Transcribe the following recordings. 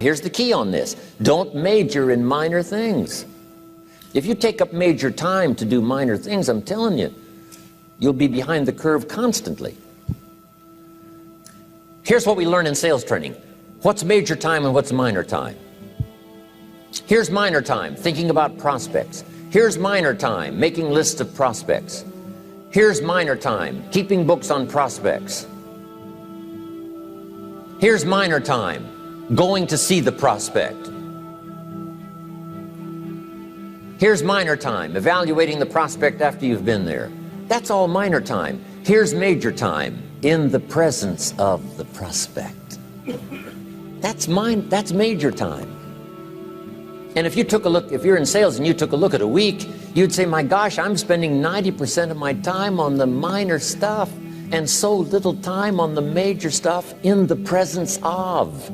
here's the key on this. Don't major in minor things. If you take up major time to do minor things, I'm telling you, you'll be behind the curve constantly. Here's what we learn in sales training. What's major time and what's minor time? Here's minor time, thinking about prospects. Here's minor time, making lists of prospects. Here's minor time, keeping books on prospects. Here's minor time, going to see the prospect. Here's minor time, evaluating the prospect after you've been there. That's all minor time. Here's major time, in the presence of the prospect. That's major time. And if you took a look, if you're in sales and you took a look at a week, you'd say, my gosh, I'm spending 90% of my time on the minor stuff and so little time on the major stuff in the presence of.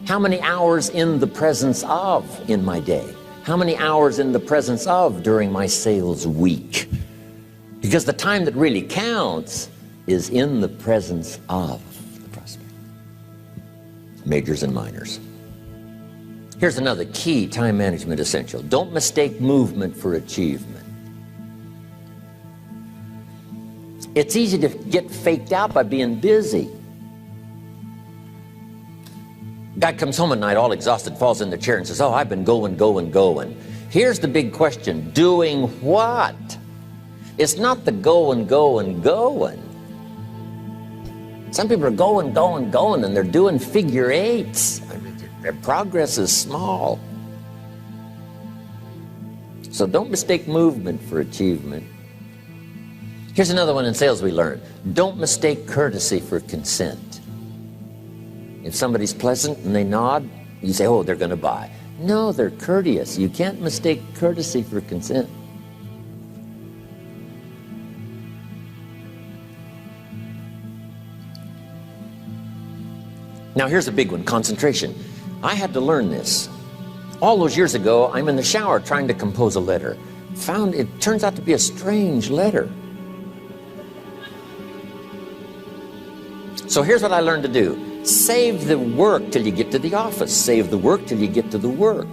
How many hours in the presence of in my day? How many hours in the presence of during my sales week? Because the time that really counts is in the presence of the prospect. Majors and minors. Here's another key time management essential. Don't mistake movement for achievement. It's easy to get faked out by being busy. Guy comes home at night all exhausted, falls in the chair and says, oh, I've been going. Here's the big question. Doing what? It's not the going. Some people are going, and they're doing figure eights. I mean, their progress is small. So don't mistake movement for achievement. Here's another one in sales we learned. Don't mistake courtesy for consent. If somebody's pleasant and they nod, you say, oh, they're going to buy. No, they're courteous. You can't mistake courtesy for consent. Now here's a big one, concentration. I had to learn this. All those years ago, I'm in the shower trying to compose a letter. Found it turns out to be a strange letter. So here's what I learned to do. Save the work till you get to the office. Save the work till you get to the work.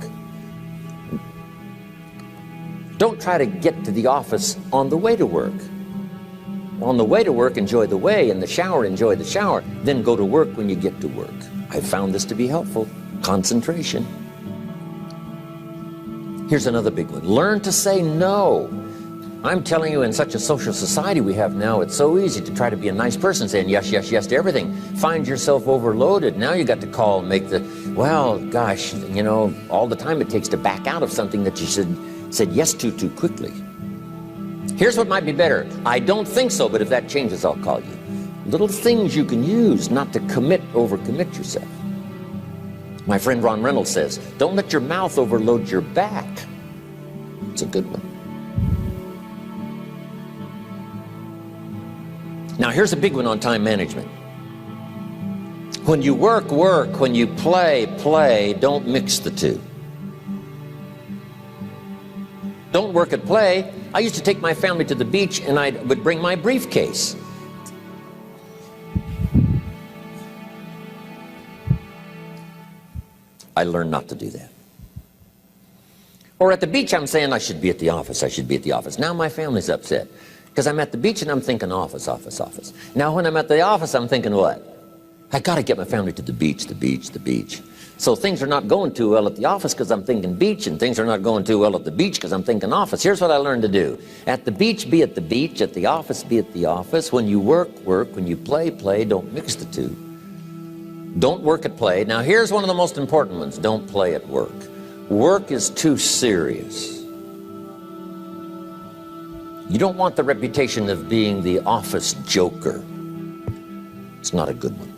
Don't try to get to the office on the way to work. On the way to work, enjoy the way. In the shower, enjoy the shower. Then go to work when you get to work. I found this to be helpful. Concentration. Here's another big one. Learn to say no. I'm telling you, in such a social society we have now, it's so easy to try to be a nice person, saying yes to everything. Find yourself overloaded. Now you got to call and make the, well, gosh, you know, all the time it takes to back out of something that you said yes to too quickly. Here's what might be better. I don't think so, but if that changes, I'll call you. Little things you can use not to overcommit yourself. My friend Ron Reynolds says, don't let your mouth overload your back. It's a good one. Now here's a big one on time management. When you work, work. When you play, play. Don't mix the two. Don't work at play. I used to take my family to the beach and I would bring my briefcase. I learned not to do that. Or at the beach, I'm saying I should be at the office. I should be at the office. Now my family's upset because I'm at the beach and I'm thinking office. Now when I'm at the office, I'm thinking what? I got to get my family to the beach. So things are not going too well at the office because I'm thinking beach, and things are not going too well at the beach because I'm thinking office. Here's what I learned to do. At the beach, be at the beach. At the office, be at the office. When you work, work. When you play, play. Don't mix the two. Don't work at play. Now here's one of the most important ones. Don't play at work. Work is too serious. You don't want the reputation of being the office joker. It's not a good one.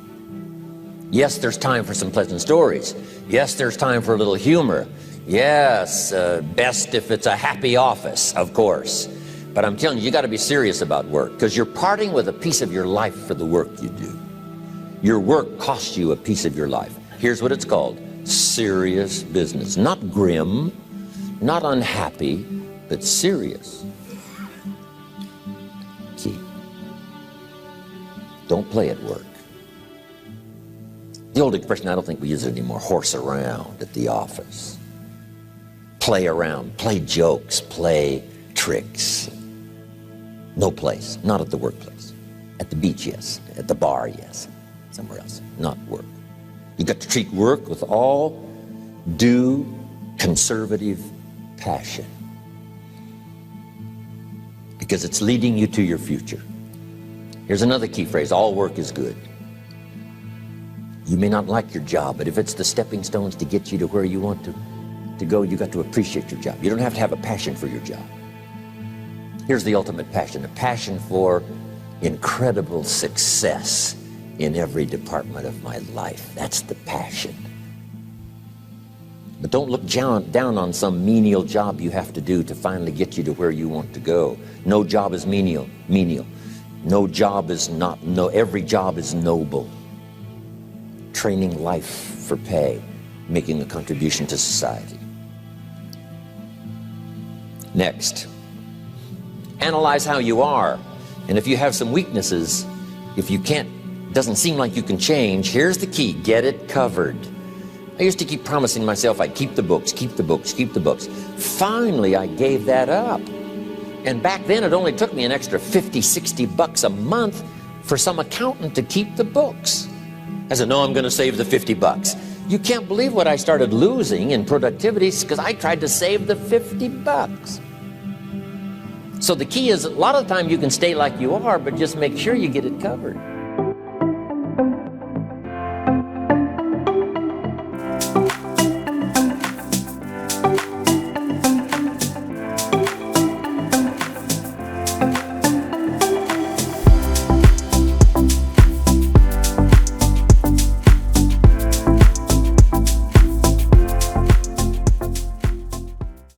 Yes, there's time for some pleasant stories. Yes, there's time for a little humor. Yes, best if it's a happy office, of course. But I'm telling you, you got to be serious about work because you're parting with a piece of your life for the work you do. Your work costs you a piece of your life. Here's what it's called. Serious business. Not grim, not unhappy, but serious. Key. Don't play at work. The old expression, I don't think we use it anymore, horse around at the office. Play around, play jokes, play tricks. No place, not at the workplace. At the beach, yes. At the bar, yes. Somewhere else, not work. You've got to treat work with all due conservative passion, because it's leading you to your future. Here's another key phrase: all work is good. You may not like your job, but if it's the stepping stones to get you to where you want to go, you got to appreciate your job. You don't have to have a passion for your job. Here's the ultimate passion: a passion for incredible success in every department of my life. That's the passion. But don't look down on some menial job you have to do to finally get you to where you want to go. No job is menial. No job is not, every job is noble. Training life for pay, making a contribution to society. Next, analyze how you are. And if you have some weaknesses, if you doesn't seem like you can change, here's the key: get it covered. I used to keep promising myself I'd keep the books, keep the books, keep the books. Finally, I gave that up. And back then, it only took me an extra $50, $60 a month for some accountant to keep the books. I said, no, I'm going to save the $50. You can't believe what I started losing in productivity because I tried to save the $50. So the key is, a lot of the time you can stay like you are, but just make sure you get it covered.